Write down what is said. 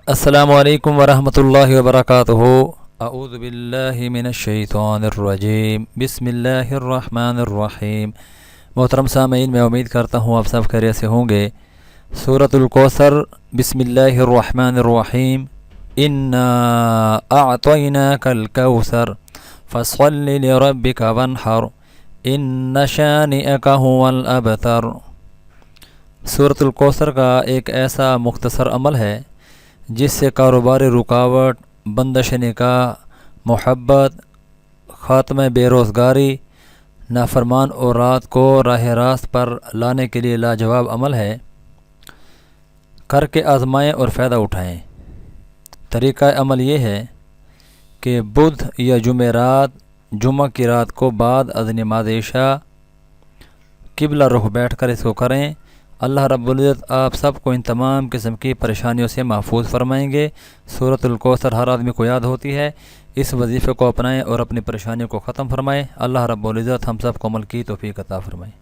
السلام علیکم ورحمۃ اللہ وبرکاتہ۔ اعوذ باللہ من الشیطان الرجیم، بسم اللہ الرحمن الرحیم۔ محترم سامعین، میں امید کرتا ہوں آپ سب خیریت سے ہوں گے۔ سورۃ الکوثر، بسم اللہ الرحمن الرحیم۔ انا اعطیناک الکوثر فصل لربک وانحر ان شانئک هو الابتر۔ سورۃ الکوثر کا ایک ایسا مختصر عمل ہے جس سے کاروباری رکاوٹ، بندش نکاح، محبت، خاتمہ بے روزگاری، نافرمان اورات کو راہ راست پر لانے کے لیے لاجواب عمل ہے۔ کر کے آزمائیں اور فائدہ اٹھائیں۔ طریقہ عمل یہ ہے کہ بدھ یا جمعرات، جمعہ کی رات کو بعد از نماز عشاء قبلہ رخ بیٹھ کر اس کو کریں۔ اللہ رب العزت آپ سب کو ان تمام قسم کی پریشانیوں سے محفوظ فرمائیں گے۔ سورۃ الکوثر ہر آدمی کو یاد ہوتی ہے۔ اس وظیفے کو اپنائیں اور اپنی پریشانیوں کو ختم فرمائیں۔ اللہ رب العزت ہم سب کو عمل کی توفیق عطا فرمائیں۔